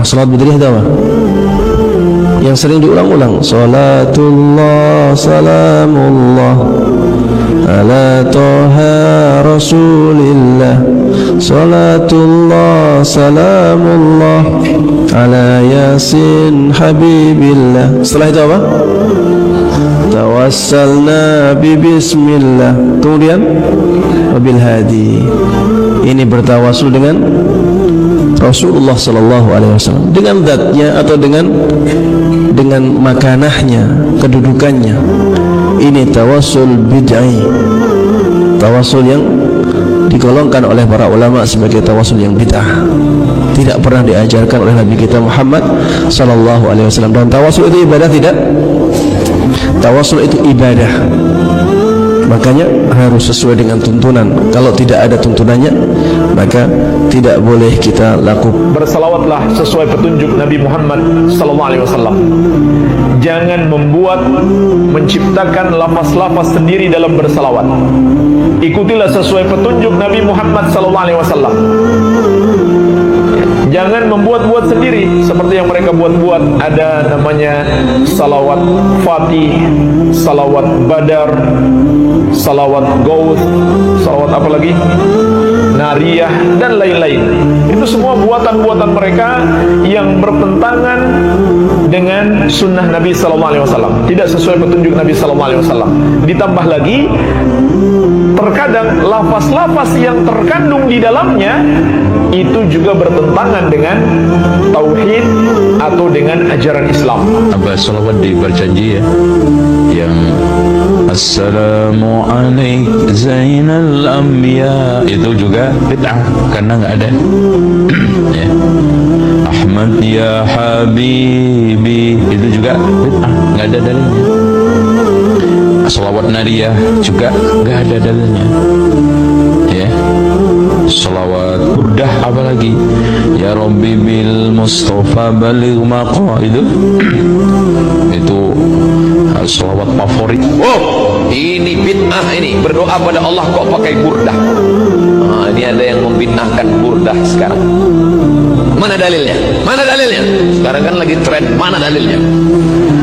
Salat Badriyah itu apa? Yang sering diulang-ulang, salatullah salamullah ala toha rasulillah, salatullah salamullah ala yasin habibillah. Setelah itu apa? Tawassalna bi bismillah, kemudian wabil hadi. Ini bertawasul dengan Rasulullah sallallahu alaihi wasallam, dengan zatnya atau dengan makanahnya, kedudukannya. Ini tawasul bid'ah, tawasul yang digolongkan oleh para ulama sebagai tawasul yang bid'ah, tidak pernah diajarkan oleh Nabi kita Muhammad sallallahu alaihi wasallam. Dan tawasul itu ibadah tidak? Tawasul itu ibadah, makanya harus sesuai dengan tuntunan. Kalau tidak ada tuntunannya, maka tidak boleh kita lakukan. Berselawatlah sesuai petunjuk Nabi Muhammad sallallahu alaihi wasallam. Jangan menciptakan lafaz-lafaz sendiri dalam berselawat. Ikutilah sesuai petunjuk Nabi Muhammad sallallahu alaihi wasallam. Jangan membuat-buat sendiri seperti yang mereka buat-buat. Ada namanya salawat Fatih, salawat Badar, salawat Gauth, salawat apa lagi? Nariyah dan lain-lain. Itu semua buatan-buatan mereka yang bertentangan dengan sunnah Nabi sallallahu alaihi wasallam, tidak sesuai petunjuk Nabi sallallahu alaihi wasallam. Ditambah lagi, terkadang lafaz-lafaz yang terkandung di dalamnya itu juga bertentangan dengan tauhid atau dengan ajaran Islam. Abah salawat di berjanji ya, yang Assalamu alaik Zainal Anbiya, itu juga bid'ah karena nggak ada. Ya. Ahmad ya Habibi, itu juga bid'ah, nggak ada dalilnya. Salawat Nariyah juga nggak ada dalilnya. Ya. Salawat burdah apalagi, ya Rabbi bil Mustafa baligh maqa, itu salawat favorit. Oh, ini bid'ah, ini berdoa pada Allah kok pakai burdah. Ini ada yang membid'ahkan burdah sekarang. Mana dalilnya? Mana dalilnya? Sekarang kan lagi tren, mana dalilnya?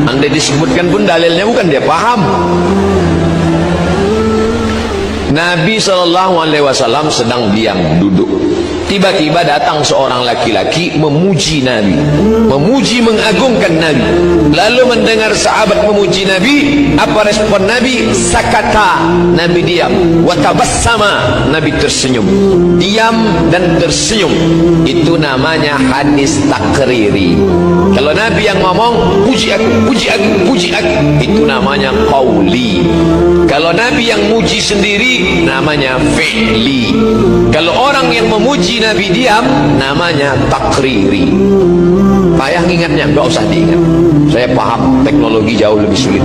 Anda disebutkan pun dalilnya bukan dia paham. Nabi SAW sedang diam duduk. Tiba-tiba datang seorang laki-laki memuji Nabi, memuji, mengagungkan Nabi. Lalu mendengar sahabat memuji Nabi, apa respon Nabi? Sakata, Nabi diam. Watabassama, Nabi tersenyum. Diam dan tersenyum, itu namanya hadis takriri. Kalau Nabi yang ngomong, puji aku, puji aku, puji aku, itu namanya qauli. Kalau Nabi yang muji sendiri, namanya fi'li. Kalau orang yang memuji Nabi diam, namanya takriri. Payah ingatnya, nggak usah diingat. Saya paham, teknologi jauh lebih sulit.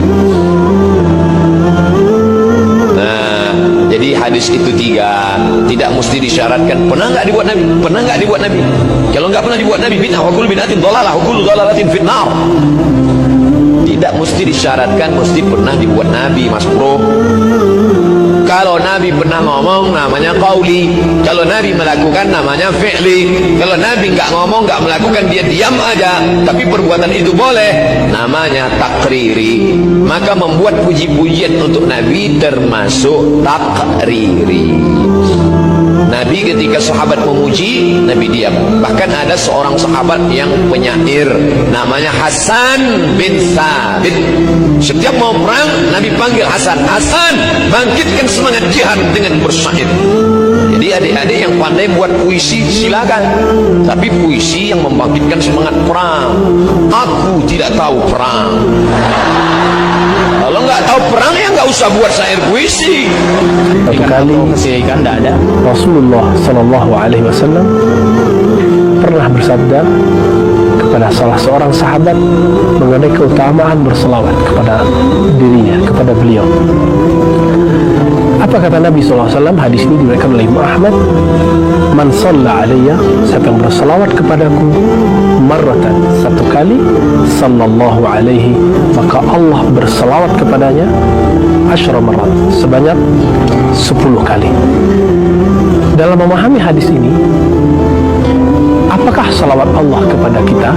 Nah, jadi hadis itu tiga, tidak mesti disyaratkan. Pernah nggak dibuat Nabi? Pernah nggak dibuat Nabi? Kalau nggak pernah dibuat Nabi, bid'ah. Wa kullu bid'atin dhalalah, wa kullu dhalalatin finnar. Tidak mesti disyaratkan, mesti pernah dibuat Nabi, Mas Bro. Kalau Nabi pernah ngomong, namanya qauli. Kalau Nabi melakukan, namanya fi'li. Kalau Nabi nggak ngomong, nggak melakukan, dia diam aja, tapi perbuatan itu boleh, namanya takriri. Maka membuat puji-pujian untuk Nabi termasuk takriri. Nabi ketika sahabat memuji, Nabi diam. Bahkan ada seorang sahabat yang penyair, namanya Hasan bin Thabit. Setiap mau perang, Nabi panggil Hasan, Hasan, bangkitkan semangat jihad dengan bersair. Jadi adik-adik yang pandai buat puisi silakan, tapi puisi yang membangkitkan semangat perang. Aku tidak tahu perang. Kalau nggak tahu perang, ya nggak usah buat syair puisi. Satu kali ikan tidak ada. Rasulullah Sallallahu Alaihi Wasallam pernah bersabda kepada salah seorang sahabat mengenai keutamaan berselawat kepada dirinya, kepada beliau. Apa kata Nabi SAW? Hadis ini diriwayatkan oleh Imam Ahmad. Man shalla alayya, siapa yang berselawat kepadaku marratan, satu kali, sallallahu alaihi, maka Allah berselawat kepadanya asyra marrat, sebanyak 10 kali. Dalam memahami hadis ini, apakah Apakah salawat Allah kepada kita?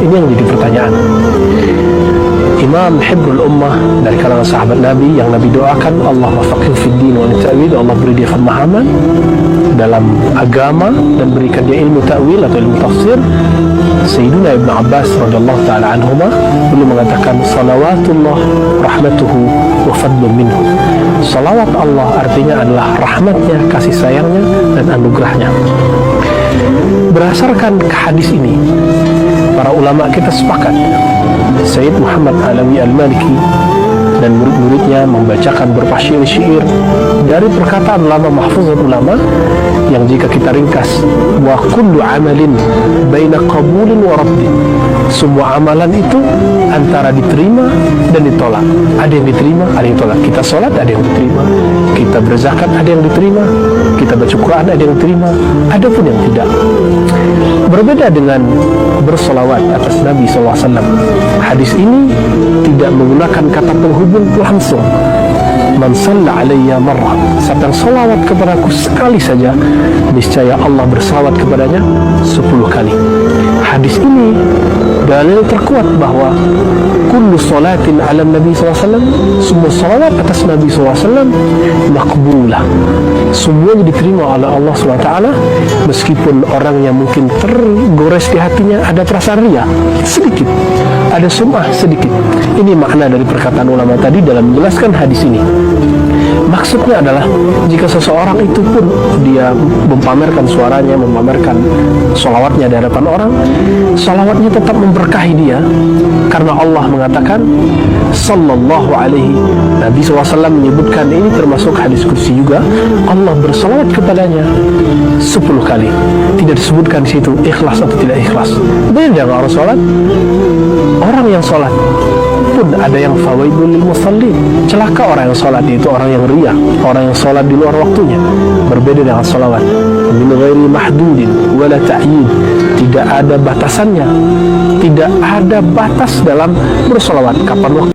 Ini yang jadi pertanyaan. Imam Hibrul Ummah dari kalangan sahabat Nabi yang Nabi doakan, Allah wafaqihu fid din wa ta'wil, Allah beri dia pemahaman dalam agama dan berikan dia ilmu ta'wil atau ilmu tafsir. Sayyiduna Ibn Abbas radhiyallahu ta'ala anhuma beliau mengatakan, salawatullah rahmatuhu wa fadlun minhu. Salawat Allah artinya adalah rahmatnya, kasih sayangnya, dan anugerahnya. Berdasarkan hadis ini, para ulama kita sepakat, Sayyid Muhammad Alawi Al-Maliki dan murid-muridnya membacakan beberapa syair-syair dari perkataan ulama mahfuzat ulama yang jika kita ringkas, wa kullu amalin baina qabulin wa raddin, semua amalan itu antara diterima dan ditolak. Ada yang diterima, ada yang ditolak. Kita sholat, ada yang diterima. Kita berzakat, ada yang diterima. Kita baca Quran, ada yang diterima. Ada pun yang tidak. Berbeda dengan bersolawat atas Nabi SAW. Hadis ini tidak menggunakan kata penghubung langsung. Man shalla alayya marrah, siapa yang salawat kepadaku sekali saja, niscaya Allah bersalawat kepadanya 10 kali. Hadis ini dalil terkuat bahwa kullu salatin ala Nabi SAW, semua salawat atas Nabi SAW makbulah, semuanya diterima oleh Allah SWT, meskipun orang yang mungkin tergores di hatinya ada perasaan riya sedikit, ada sum'ah sedikit. Ini makna dari perkataan ulama tadi dalam menjelaskan hadis ini. Maksudnya adalah jika seseorang itu pun dia mempamerkan suaranya, memamerkan salawatnya di hadapan orang, salawatnya tetap memberkahi dia, karena Allah mengatakan sallallahu alaihi, Nabi SAW menyebutkan ini termasuk hadis kursi juga, Allah bersalawat kepadanya 10 kali. Tidak disebutkan di situ ikhlas atau tidak ikhlas. Beda dengan orang sholat. Orang yang sholat pun ada yang fawaidul lil musallin, celaka orang yang sholat, yaitu orang yang riya, orang yang sholat di luar waktunya. Berbeda dengan salawat min ghairi mahdudin wala ta'yin, tidak ada batasannya, tidak ada batas dalam bersalawat, kapan waktu